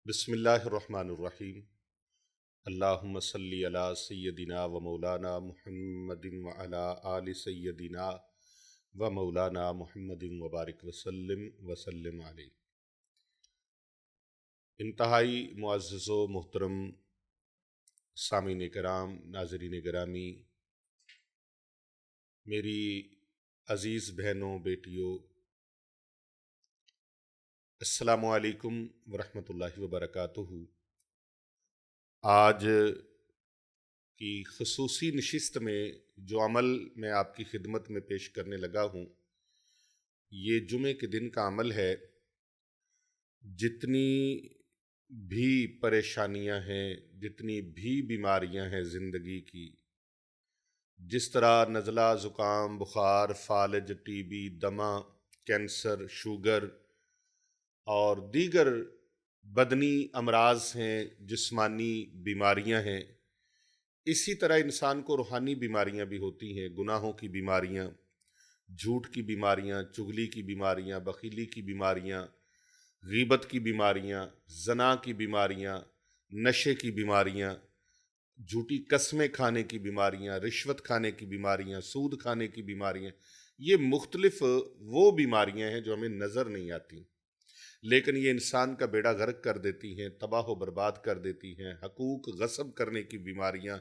बिस्मिल्लाहिर्रहमानिर्रहीम। अल्लाहुम्मा सल्ली अला सय्यदिना व मौलाना मुहम्मदिन व अला आलि सय्यदिना व मौलाना मुहम्मदिन व बारिक वसल्लिम अलैहि। इंतहाई मुअज़्ज़ज़ व मुहतरम सामीन कराम, नाज़रीन गिरामी, मेरी अज़ीज़ बहनों बेटियों, अस्सलामु अलैकुम व रहमतुल्लाहि व बरकातुहू। आज की ख़ुसूसी नशिस्त में जो अमल मैं आपकी खिदमत में पेश करने लगा हूँ, ये जुमे के दिन का अमल है। जितनी भी परेशानियां हैं, जितनी भी बीमारियां हैं ज़िंदगी की, जिस तरह नज़ला, ज़ुकाम, बुखार, फालज, टीबी, दमा, कैंसर, शुगर और दीगर बदनी अमराज हैं, जिस्मानी बीमारियां हैं, इसी तरह इंसान को रूहानी बीमारियां भी होती हैं। गुनाहों की बीमारियां, झूठ की बीमारियां, चुगली की बीमारियां, बखीली की बीमारियां, गीबत की बीमारियां, जना की बीमारियां, नशे की बीमारियां, झूठी कस्में खाने की बीमारियां, रिश्वत खाने की बीमारियां, सूद खाने की बीमारियां, ये मुख्तलिफ वो बीमारियां हैं जो हमें नज़र नहीं आती, लेकिन ये इंसान का बेड़ा गर्क कर देती हैं, तबाह व बर्बाद कर देती हैं। हकूक़ गस्ब करने की बीमारियां,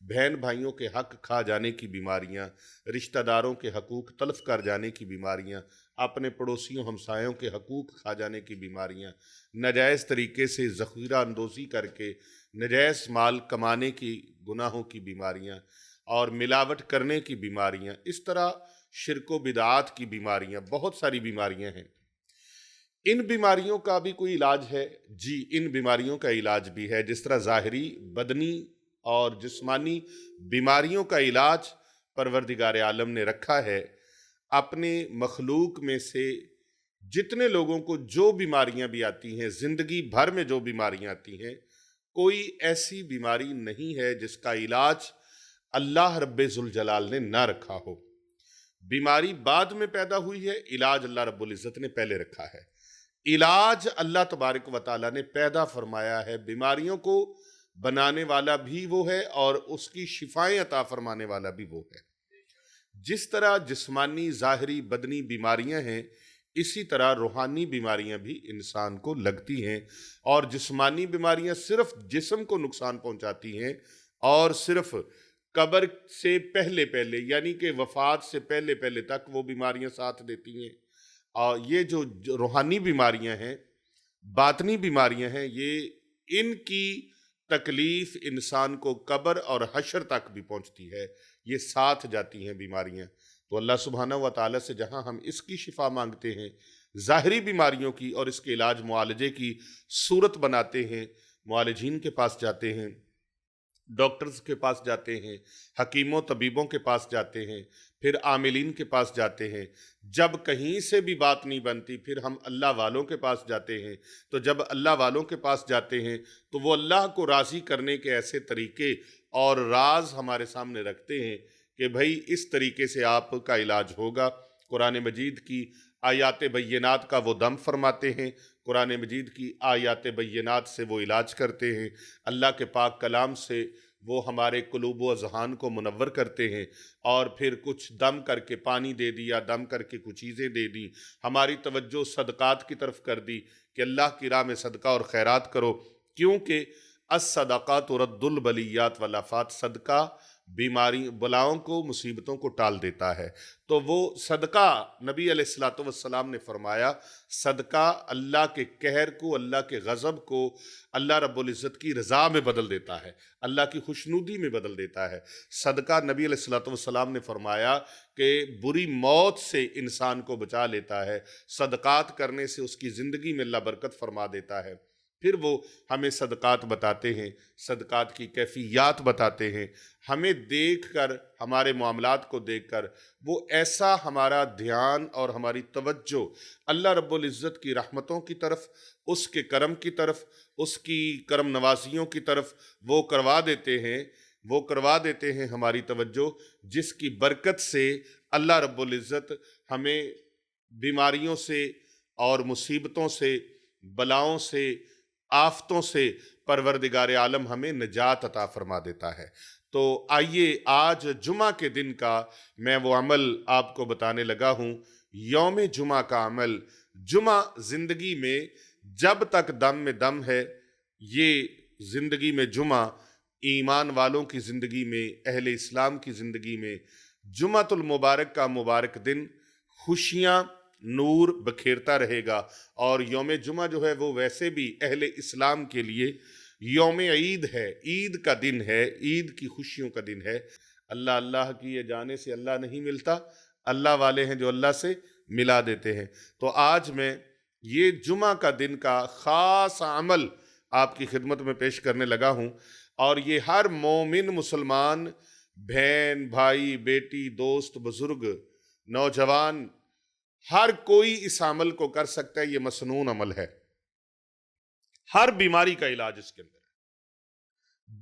बहन भाइयों के हक खा जाने की बीमारियां, रिश्तेदारों के हकूक़ तलफ कर जाने की बीमारियां, अपने पड़ोसियों हमसायों के हकूक़ खा जाने की बीमारियां, नाजायज़ तरीके से ज़ख़ीरा अंदोज़ी करके नाजायज़ माल कमाने की गुनाहों की बीमारियां और मिलावट करने की बीमारियां, इस तरह शिर्क व बिदआत की बीमारियां, बहुत सारी बीमारियां हैं। इन बीमारियों का भी कोई इलाज है? जी, इन बीमारियों का इलाज भी है। जिस तरह ज़ाहिरी, बदनी और जिस्मानी बीमारियों का इलाज परवरदिगार आलम ने रखा है, अपने मखलूक में से जितने लोगों को जो बीमारियां भी आती हैं, ज़िंदगी भर में जो बीमारियां आती हैं, कोई ऐसी बीमारी नहीं है जिसका इलाज अल्लाह रब्बे ज़ुल जलाल ने ना रखा हो। बीमारी बाद में पैदा हुई है, इलाज अल्लाह रब्बुल इज़्ज़त ने पहले रखा है। इलाज अल्लाह तबारक व तआला ने पैदा फरमाया है। बीमारियों को बनाने वाला भी वो है और उसकी शिफाएं अता फरमाने वाला भी वो है। जिस तरह जिस्मानी, ज़ाहिरी, बदनी बीमारियां हैं, इसी तरह रूहानी बीमारियां भी इंसान को लगती हैं। और जिस्मानी बीमारियां सिर्फ जिस्म को नुकसान पहुंचाती हैं और सिर्फ कब्र से पहले पहले, यानी कि वफात से पहले पहले तक वो बीमारियां साथ देती हैं। और ये जो रूहानी बीमारियां हैं, बातनी बीमारियां हैं, ये इनकी तकलीफ इंसान को कब्र और हशर तक भी पहुंचती है। ये साथ जाती हैं बीमारियां। तो अल्लाह सुब्हानहू व तआला से जहां हम इसकी शिफा मांगते हैं, ज़ाहिरी बीमारियों की, और इसके इलाज मुआलजे की सूरत बनाते हैं, मुआलिजीन के पास जाते हैं, डॉक्टर्स के पास जाते हैं, हकीमों तबीबों के पास जाते हैं, फिर आमिलीन के पास जाते हैं। जब कहीं से भी बात नहीं बनती, फिर हम अल्लाह वालों के पास जाते हैं। तो जब अल्लाह वालों के पास जाते हैं तो वो अल्लाह को राज़ी करने के ऐसे तरीके और राज हमारे सामने रखते हैं कि भाई इस तरीके से आपका इलाज होगा। कुरान मजीद की आयात बय्यनात का वो दम फरमाते हैं, कुरान मजीद की आयात बय्यनात से वो इलाज करते हैं, अल्लाह के पाक कलाम से वो हमारे कुलूब व ज़हान को मुनव्वर करते हैं। और फिर कुछ दम करके पानी दे दिया, दम करके कुछ चीज़ें दे दी, हमारी तवज्जो सदक़ात की तरफ कर दी कि अल्लाह की राह में सदका और खैरात करो, क्योंकि अस-सदक़ात रद्दुल बलियात वल आफ़ात, सदका बीमारी, बलाओं को, मुसीबतों को टाल देता है। तो वो सदका, नबी अलैहिस्सलातु वस्सलाम ने फरमाया, सदका अल्लाह के कहर को, अल्लाह के गज़ब को अल्लाह रब्बुल इज़्ज़त की रज़ा में बदल देता है, अल्लाह की खुशनुदी में बदल देता है। सदका, नबी अलैहिस्सलातु वस्सलाम ने फरमाया कि बुरी मौत से इंसान को बचा लेता है, सदकात करने से उसकी ज़िंदगी में अल्लाह बरकत फरमा देता है। फिर वो हमें सदकात बताते हैं, सदकात की कैफियत बताते हैं। हमें देख कर, हमारे मामलात को देख कर, वो ऐसा हमारा ध्यान और हमारी तवज्जो अल्लाह रब्बुल इज़्ज़त की रहमतों की तरफ, उसके करम की तरफ, उसकी करम नवाजियों की तरफ वो करवा देते हैं हमारी तवज्जो, जिसकी बरकत से अल्लाह रब्बुल इज़्ज़त हमें बीमारियों से और मुसीबतों से, बलाओं से, आफतों से परवरदिगार आलम हमें निजात अता फरमा देता है। तो आइए आज जुमा के दिन का मैं वो अमल आपको बताने लगा हूँ। यौम जुमा का अमल, जुमा जिंदगी में जब तक दम में दम है, ये जिंदगी में जुमा ईमान वालों की जिंदगी में, अहले इस्लाम की जिंदगी में जुमातुल मुबारक का मुबारक दिन खुशियाँ नूर बखेरता रहेगा। और यौम जुमा जो है वो वैसे भी अहले इस्लाम के लिए यौम ईद है, ईद का दिन है, ईद की खुशियों का दिन है। अल्लाह अल्लाह की ये जाने से अल्लाह नहीं मिलता, अल्लाह वाले हैं जो अल्लाह से मिला देते हैं। तो आज मैं ये जुमा का दिन का ख़ास अमल आपकी खिदमत में पेश करने लगा हूँ। और ये हर मोमिन मुसलमान, बहन भाई, बेटी, दोस्त, बुजुर्ग, नौजवान, हर कोई इस अमल को कर सकता है। ये मसनून अमल है, हर बीमारी का इलाज इसके अंदर है।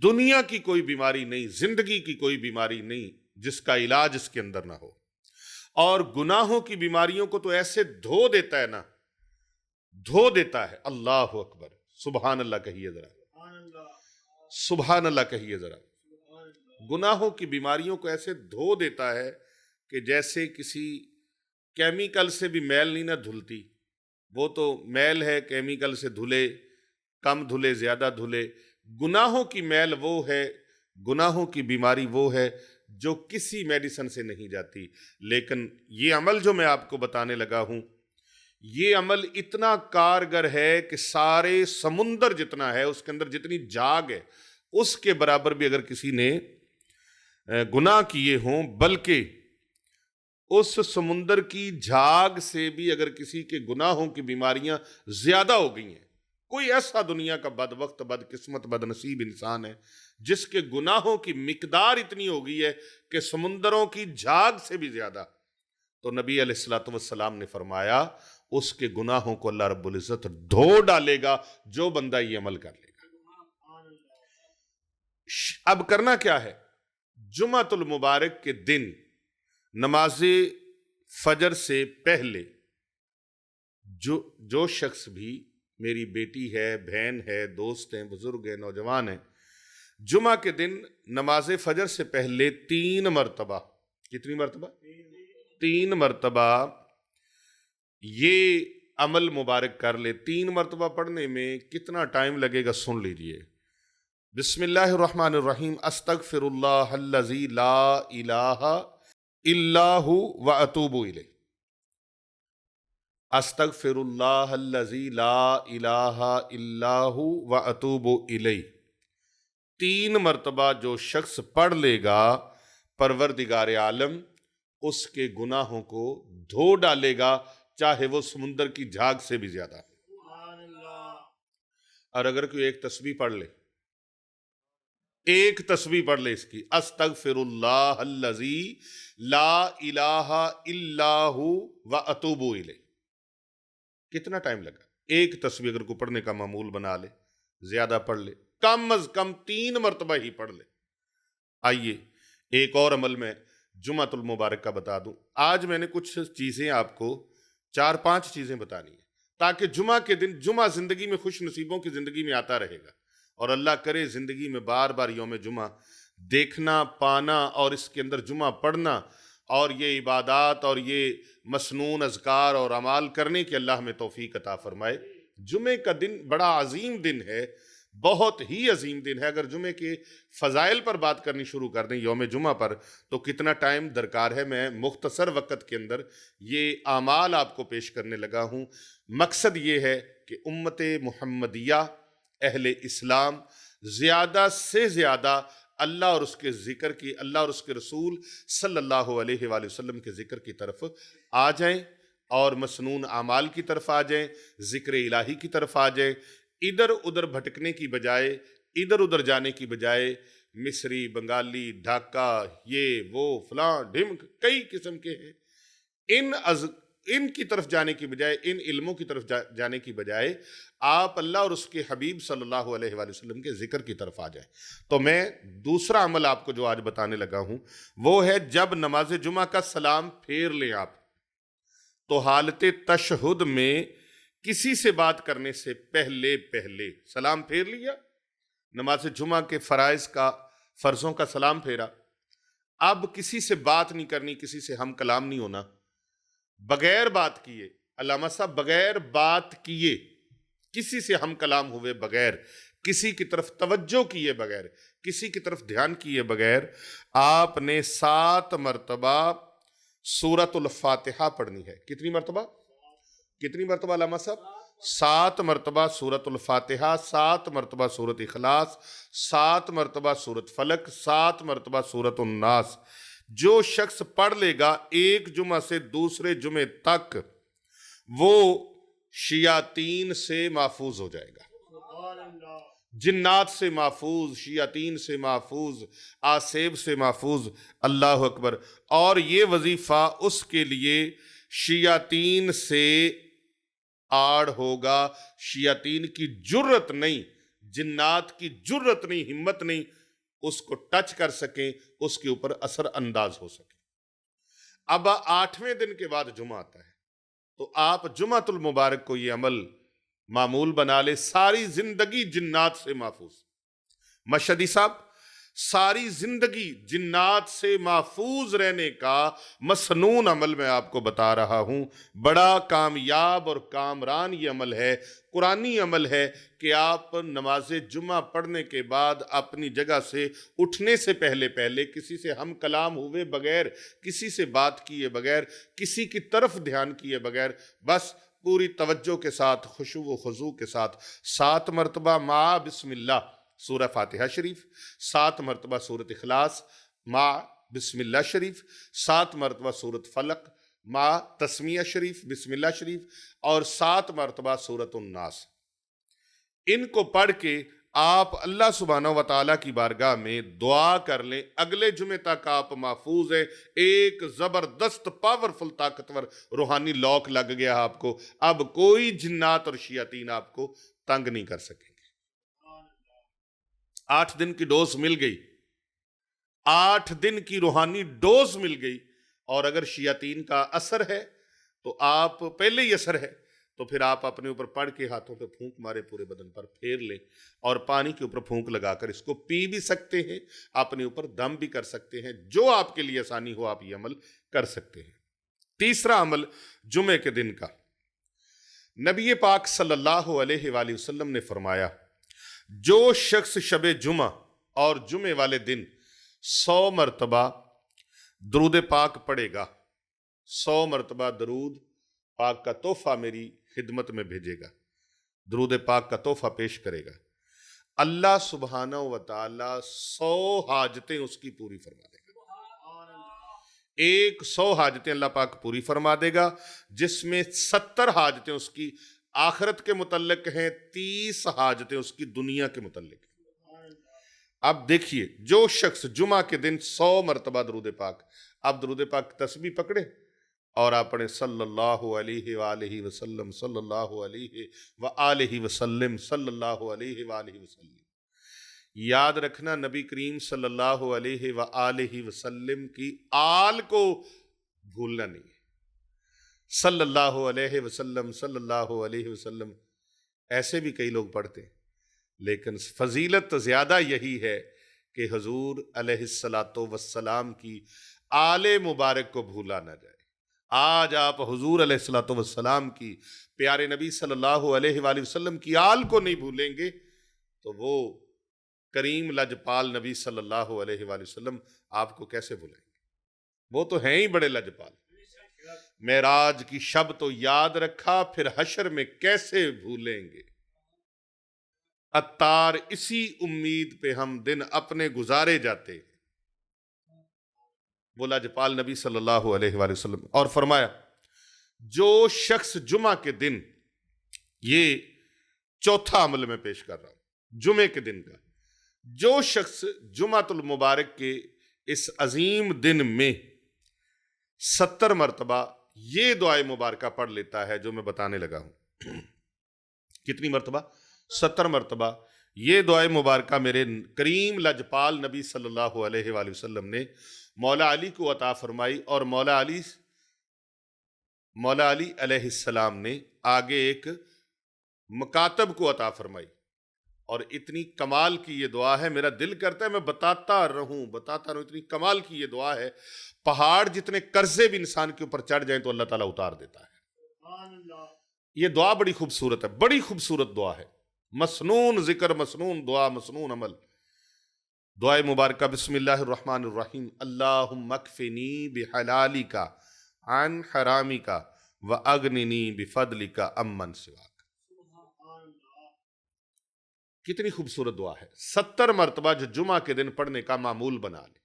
दुनिया की कोई बीमारी नहीं, जिंदगी की कोई बीमारी नहीं जिसका इलाज इसके अंदर ना हो। और गुनाहों की बीमारियों को तो ऐसे धो देता है ना, धो देता है। अल्लाह अकबर, सुबहान अल्लाह कहिए जरा, सुबहान अल्लाह कहिए जरा। गुनाहों की बीमारियों को ऐसे धो देता है कि जैसे किसी केमिकल से भी मैल नहीं ना धुलती। वो तो मैल है, केमिकल से धुले, कम धुले, ज्यादा धुले। गुनाहों की मैल वो है, गुनाहों की बीमारी वो है जो किसी मेडिसिन से नहीं जाती। लेकिन ये अमल जो मैं आपको बताने लगा हूं, ये अमल इतना कारगर है कि सारे समुंदर जितना है, उसके अंदर जितनी जाग है, उसके बराबर भी अगर किसी ने गुनाह किए हों, बल्कि उस समुंदर की झाग से भी अगर किसी के गुनाहों की बीमारियां ज्यादा हो गई हैं। कोई ऐसा दुनिया का बदवक्त, बदकिस्मत, बदनसीब इंसान है जिसके गुनाहों की मिकदार इतनी हो गई है कि समुंदरों की झाग से भी ज्यादा, तो नबी अलैहिस्सलातु वस्सलाम ने फरमाया उसके गुनाहों को अल्लाह रब्बुल इज्जत धो डालेगा जो बंदा ये अमल कर लेगा। अब करना क्या है? जुमातुल मुबारक के दिन नमाज़े फजर से पहले जो शख्स भी, मेरी बेटी है, बहन है, दोस्त हैं, बुजुर्ग हैं, नौजवान हैं, जुमा के दिन नमाज़े फजर से पहले 3 मरतबा, कितनी मरतबा? 3 मरतबा ये अमल मुबारक कर ले। 3 मरतबा पढ़ने में कितना टाइम लगेगा सुन लीजिए। बिस्मिल्लाहिर्रहमानिर्रहीम, अस्तगफिरुल्लाहल्लज़ी ला इलाहा इल्लाहु व अतूबु इलैह, अस्तगफिरुल्लाहल्लज़ी ला इलाहा इल्लाहु व अतूबु इलैह। 3 मरतबा जो शख्स पढ़ लेगा, परवरदिगार आलम उसके गुनाहों को धो डालेगा, चाहे वो समुंदर की झाग से भी ज्यादा। और अगर कोई एक तस्बीह पढ़ ले, एक तस्बीह पढ़ ले इसकी, अस्तगफिरुल्लाहल्लज़ी ला इलाहा इल्लाहु व अतूबु इलैह, कितना टाइम लगा? एक तस्बीह अगर को पढ़ने का मामूल बना ले, ज्यादा पढ़ ले, कम अज कम 3 मरतबा ही पढ़ ले। आइए एक और अमल में जुमातुल मुबारक का बता दूं। आज मैंने कुछ चीजें आपको, 4-5 चीजें बतानी है ताकि जुमा के दिन, जुमा जिंदगी में खुश नसीबों की जिंदगी में आता रहेगा। और अल्लाह करे जिंदगी में बार बार यौम जुमा देखना, पाना और इसके अंदर जुमा पढ़ना और ये इबादात और ये मसनून अज़कार और अमाल करने की अल्लाह हमें तौफीक अता फरमाए। जुमे का दिन बड़ा अजीम दिन है, बहुत ही अजीम दिन है। अगर जुमे के फ़ज़ाइल पर बात करनी शुरू कर दें यौम जुमा पर, तो कितना टाइम दरकार है। मैं मुख्तसर वक़्त के अंदर ये आमाल आपको पेश करने लगा हूँ। मकसद ये है कि उम्मत मुहम्मदिया, अहले इस्लाम ज़्यादा से ज़्यादा अल्लाह और उसके ज़िक्र की, अल्लाह और उसके रसूल सल्लल्लाहु अलैहि वसल्लम के ज़िक्र की तरफ आ जाएं और मसनून आमाल की तरफ आ जाएं, ज़िक्र इलाही की तरफ आ जाएं। इधर उधर भटकने की बजाय, इधर उधर जाने की बजाय, मिस्री, बंगाली, ढाका, ये वो फलां ढिमक कई किस्म के हैं, इनकी तरफ जाने की बजाय, इन इल्मों की तरफ जाने की बजाय आप अल्लाह और उसके हबीब सल्लल्लाहु अलैहि वसल्लम के जिक्र की तरफ आ जाएं। तो मैं दूसरा अमल आपको जो आज बताने लगा हूं वो है, जब नमाज जुमा का सलाम फेर लें आप, तो हालत तशहुद में किसी से बात करने से पहले पहले सलाम फेर लिया, नमाज जुमा के फराइज का, फर्जों का सलाम फेरा। अब किसी से बात नहीं करनी, किसी से हम कलाम नहीं होना, बगैर बात किए, अल्लामा साहब बगैर बात किए, किसी से हम कलाम हुए बगैर, किसी की तरफ तवज्जो किए बगैर, किसी की तरफ ध्यान किए बगैर आपने 7 मरतबा सूरतुल फातिहा पढ़नी है। कितनी मरतबा? कितनी मरतबा अल्लामा साहब? 7 मरतबा सूरतुल फातिहा, 7 मरतबा सूरत इखलास, 7 मरतबा सूरत फलक, 7 मरतबा सूरत उन्नास। जो शख्स पढ़ लेगा एक जुमा से दूसरे जुमे तक, वो शियातीन से महफूज हो जाएगा। जिन्नात से महफूज, शियातीन से महफूज, आसेब से महफूज। अल्लाह अकबर। और ये वजीफा उसके लिए शियातीन से आड़ होगा। शियातीन की जुर्रत नहीं, जिन्नात की जुर्रत नहीं, हिम्मत नहीं उसको टच कर सकें, उसके ऊपर असर अंदाज हो सके। अब 8वें दिन के बाद जुमा आता है, तो आप जुमातुल मुबारक को ये अमल मामूल बना ले, सारी जिंदगी जिन्नात से महफूज। मशहदी साहब, सारी जिंदगी जिन्नात से महफूज रहने का मसनून अमल मैं आपको बता रहा हूं। बड़ा कामयाब और कामरान ये अमल है, कुरानी अमल है कि आप नमाज जुमा पढ़ने के बाद अपनी जगह से उठने से पहले पहले किसी से हम कलाम हुए बगैर, किसी से बात किए बगैर, किसी की तरफ ध्यान किए बगैर, बस पूरी तवज्जो के साथ, खुशू व खुजू के साथ 7 मरतबा मा बिस्मिल्लाह सूरह फातिहा शरीफ, 7 मरतबा सूरत इखलास मा बिस्मिल्लाह शरीफ, 7 मरतबा सूरत फलक मा तस्मिया शरीफ बिस्मिल्लाह शरीफ, और 7 मरतबा सूरत उन्नास। इनको पढ़ के आप अल्लाह सुब्हानहू व तआला की बारगाह में दुआ कर लें। अगले जुमे तक आप महफूज हैं। एक जबरदस्त पावरफुल ताकतवर रूहानी लॉक लग गया आपको। अब कोई जिन्नात और शियातीन आपको तंग नहीं कर सकेंगे। 8 दिन की डोज मिल गई, 8 दिन की रूहानी डोज मिल गई। और अगर शियातीन का असर है तो आप पहले ही असर है तो फिर आप अपने ऊपर पढ़ के हाथों पे फूंक मारे, पूरे बदन पर फेर लें, और पानी के ऊपर फूंक लगाकर इसको पी भी सकते हैं, अपने ऊपर दम भी कर सकते हैं। जो आपके लिए आसानी हो आप ये अमल कर सकते हैं। तीसरा अमल जुमे के दिन का, नबी पाक सल्लल्लाहु अलैहि वसल्लम ने फरमाया, जो शख्स शबे जुमा और जुमे वाले दिन 100 मरतबा दरूद पाक पढ़ेगा, 100 मरतबा दरूद पाक का तोहफा मेरी खिदमत में भेजेगा, दरूद पाक का तोहफा पेश करेगा, अल्लाह सुब्हानहू व तआला 100 हाजतें उसकी पूरी फरमा देगा। 100 हाजतें अल्लाह पाक पूरी फरमा देगा, जिसमें 70 हाजतें उसकी आखिरत के मुतल्लिक हैं, 30 हाजतें उसकी दुनिया के मुतल्लिक हैं। अब देखिए, जो शख्स जुमा के दिन 100 मरतबा दरूद पाक, आप दरूद पाक तस्बीह पकड़े और आपने सल्लल्लाहु अलैहि वसल्लम सल्लल्लाहु अलैहि वसल्लम सल्लल्लाहु अलैहि वसल्लम, याद रखना नबी करीम सल्लल्लाहु अलैहि वसल्लम की आल को भूलना नहीं है। सल्लल्लाहु अलैहि वसल्लम सल्लल्लाहु अलैहि वसल्लम ऐसे भी कई लोग पढ़ते हैं, लेकिन फजीलत ज्यादा यही है कि हुजूर अलैहिस्सलातो वस्सलाम की आले मुबारक को भूला ना जाए। आज आप हुजूर अलैहिस्सलातो वस्सलाम की, प्यारे नबी सल्लल्लाहु अलैहि वसल्लम की आल को नहीं भूलेंगे तो वो करीम लजपाल नबी सल्लल्लाहु अलैहि वसल्लम आपको कैसे भूलेंगे? वो तो हैं ही बड़े लजपाल। मेराज की शब तो याद रखा, फिर हशर में कैसे भूलेंगे। अत्तार इसी उम्मीद पे हम दिन अपने गुजारे जाते। वो लजपाल नबी सल्लल्लाहु अलैहि वसल्लम। और फरमाया, जो शख्स जुमा के दिन, ये चौथा अमल में पेश कर रहा हूं जुमे के दिन का, जो शख्स जुमातुल मुबारक के इस अजीम दिन में 70 मरतबा ये दुआए मुबारका पढ़ लेता है जो मैं बताने लगा हूं। कितनी मरतबा? 70 मरतबा ये दुआए मुबारका मेरे करीम लजपाल नबी सल्लल्लाहु अलैहि वसल्लम ने मौला अली को अता फरमाई, और मौला अली अलैहिस्सलाम ने आगे एक मकातब को अता फरमाई। और इतनी कमाल की ये दुआ है, मेरा दिल करता है मैं बताता रहूं। इतनी कमाल की ये दुआ है, पहाड़ जितने कर्जे भी इंसान के ऊपर चढ़ जाएं तो अल्लाह ताला उतार देता है। ये दुआ बड़ी खूबसूरत है, बड़ी खूबसूरत दुआ है। मसनून जिक्र, मसनून दुआ, मसनून अमल। दुआ मुबारक, बिस्मिल्लाहिर्रहमानिर्रहीम। अल्लाहुम्मा अक्फिनी बिहलालिका अन हरामिका व अगनिनी बिफदलिका अम्मन सिवाक। कितनी खूबसूरत दुआ है। 70 मरतबा जो जुमा के दिन पढ़ने का मामूल बना ले,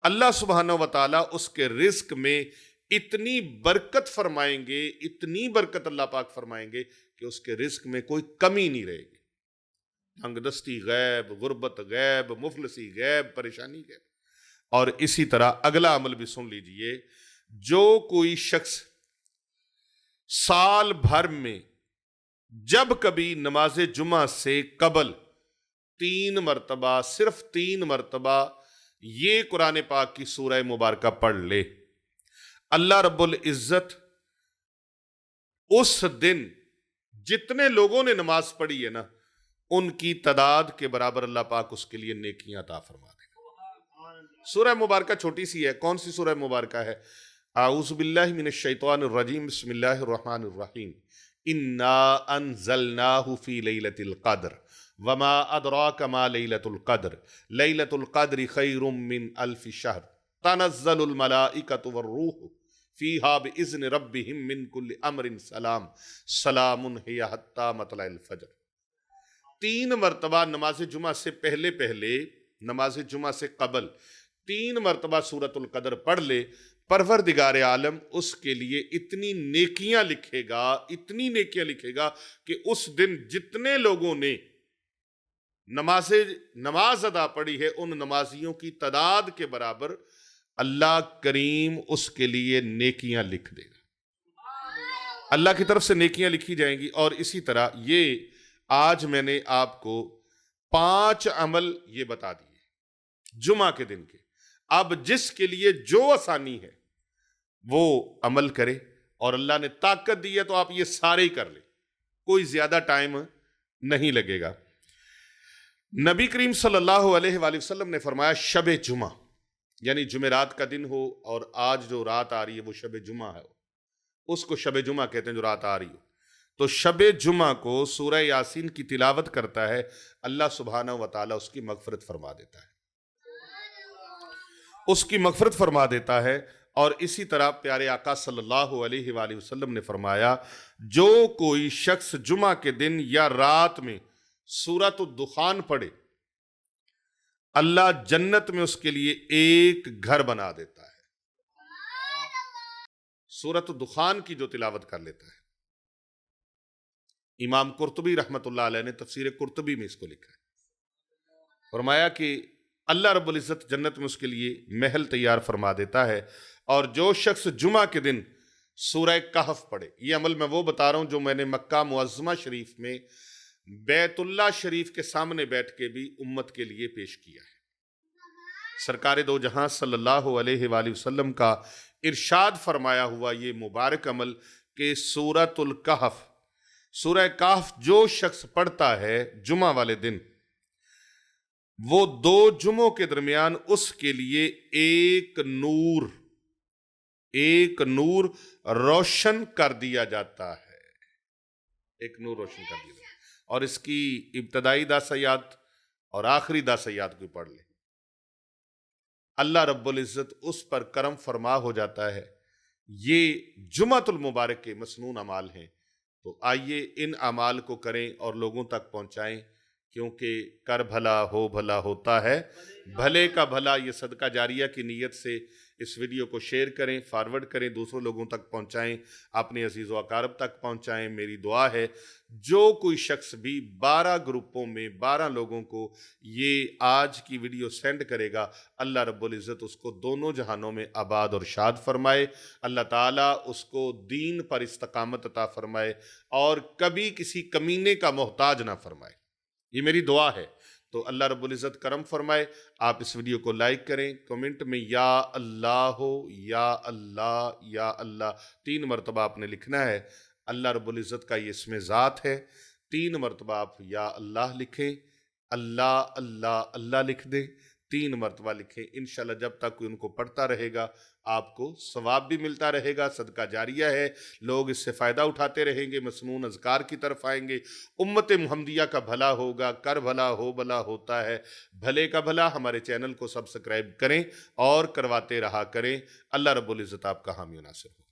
अल्लाह सुब्हानहू व तआला उसके रिस्क में इतनी बरकत फरमाएंगे, इतनी बरकत अल्लाह पाक फरमाएंगे कि उसके रिस्क में कोई कमी नहीं रहेगी। तंगदस्ती गैब, गुर्बत गैब, मुफलसी गैब, परेशानी गैब। और इसी तरह अगला अमल भी सुन लीजिए। जो कोई शख्स साल भर में जब कभी नमाज जुमा से कबल 3 मरतबा, सिर्फ 3 मरतबा ये कुरान पाक की सूरह मुबारका पढ़ ले, अल्लाह रब्बुल इज्जत उस दिन जितने लोगों ने नमाज पढ़ी है ना, उनकी तादाद के बराबर अल्लाह पाक उसके लिए नेकियां अता फरमा देगा। सूरह मुबारका छोटी सी है। कौन सी सूरह मुबारका है? आऊज़ु बिल्लाहि मिनश शैतानिर रजीम, बिस्मिल्लाहिर रहमानिर रहीम। इन्ना अनज़लनाहु फी लैलतिल क़द्र वमा अदराका मा लैलतुल क़द्र लैलतुल क़द्रि खैरुम मिन अल्फि शहर तनज़्ज़लुल मलाइकतु वर्रूह फीहा बिइज़्नि रब्बिहिम मिन कुल्लि अम्रिन सलाम सलामुन हिया हत्ता मतलअल फज्र। 3 मरतबा नमाज जुमा से पहले पहले, नमाज जुमा से कबल 3 मरतबा सूरतुल क़द्र पढ़ ले, परवरदिगार आलम उसके लिए इतनी नेकियां लिखेगा, इतनी नेकियां लिखेगा कि उस दिन जितने लोगों ने नमाज अदा पढ़ी है, उन नमाजियों की तादाद के बराबर अल्लाह करीम उसके लिए नेकियां लिख देगा। अल्लाह की तरफ से नेकियां लिखी जाएंगी। और इसी तरह ये आज मैंने आपको 5 अमल ये बता दिए जुमा के दिन के। अब जिसके लिए जो आसानी है वो अमल करे, और अल्लाह ने ताकत दी है तो आप ये सारे ही कर ले, कोई ज्यादा टाइम नहीं लगेगा। नबी करीम सल्लल्लाहु अलैहि वसल्लम ने फरमाया, शब जुमा यानी जुमेरात का दिन हो और आज जो रात आ रही है वो शब जुमा है, उसको शब जुमा कहते हैं जो रात आ रही हो। तो शब जुमा को सूरह यासीन की तिलावत करता है, अल्लाह सुब्हानहू व तआला उसकी मगफरत फरमा देता है, उसकी मगफरत फरमा देता है। और इसी तरह प्यारे आका सल्लल्लाहु अलैहि वसल्लम ने फरमाया, जो कोई शख्स जुमा के दिन या रात में सूरत दुखान पढ़े, अल्लाह जन्नत में उसके लिए एक घर बना देता है। सूरत दुखान की जो तिलावत कर लेता है, इमाम कुर्तुबी रहमतुल्लाह अलैह ने तफसीर कुर्तुबी में इसको लिखा है। फरमाया कि अल्लाह रब्बुल इज्जत जन्नत में उसके लिए महल तैयार फरमा देता है। और जो शख्स जुमा के दिन सूरह कहफ पढ़े, ये अमल मैं वो बता रहा हूं जो मैंने मक्का मुअज्जमा शरीफ में बैतुल्लाह शरीफ के सामने बैठ के भी उम्मत के लिए पेश किया है। सरकार दो जहां सल्लल्लाहु अलैहि वसल्लम का इरशाद फरमाया हुआ ये मुबारक अमल के सूरतुल कहफ, सूरह कहफ जो शख्स पढ़ता है जुमा वाले दिन, वो 2 जुमों के दरमियान उसके लिए एक नूर रोशन कर दिया जाता है, एक नूर रोशन कर दिया जाता है। और इसकी इब्तदाई दासयात और आखिरी दासयात को पढ़ ले, अल्लाह रब्बुल इज्जत उस पर करम फरमा हो जाता है। ये जुमातुल मुबारक के मसनून अमाल हैं। तो आइए इन अमाल को करें और लोगों तक पहुंचाएं, क्योंकि कर भला हो भला होता है, भले का भला। ये सदका जारिया की नीयत से इस वीडियो को शेयर करें, फॉरवर्ड करें, दूसरों लोगों तक पहुंचाएं, अपने अजीज़ व अकारब तक पहुंचाएं। मेरी दुआ है जो कोई शख्स भी 12 ग्रुपों में 12 लोगों को ये आज की वीडियो सेंड करेगा, अल्लाह रब्बुल इज़्ज़त उसको दोनों जहानों में आबाद और शाद फरमाए। अल्लाह ताला उसको दीन पर इस्तकामत अता फरमाए और कभी किसी कमीने का मोहताज ना फरमाए। ये मेरी दुआ है। तो अल्लाह रब्बुल इज़्ज़त करम फरमाए। आप इस वीडियो को लाइक करें, कमेंट में या अल्लाह हो, या अल्लाह 3 मरतबा आपने लिखना है। अल्लाह रब्बुल इज़्ज़त का ये इसमें ज़ात है। 3 मरतबा आप या अल्लाह लिखें, अल्लाह अल्लाह अल्लाह लिख दें, 3 मरतबा लिखें। इंशाल्लाह जब तक कोई उनको पढ़ता रहेगा आपको सवाब भी मिलता रहेगा, सदका जारिया है, लोग इससे फ़ायदा उठाते रहेंगे, मसनून अज़कार की तरफ आएंगे, उम्मत मुहम्मदिया का भला होगा। कर भला हो भला होता है, भले का भला। हमारे चैनल को सब्सक्राइब करें और करवाते रहा करें। अल्लाह रब्बुल इज़्ज़त आपका हामी नासिर हो।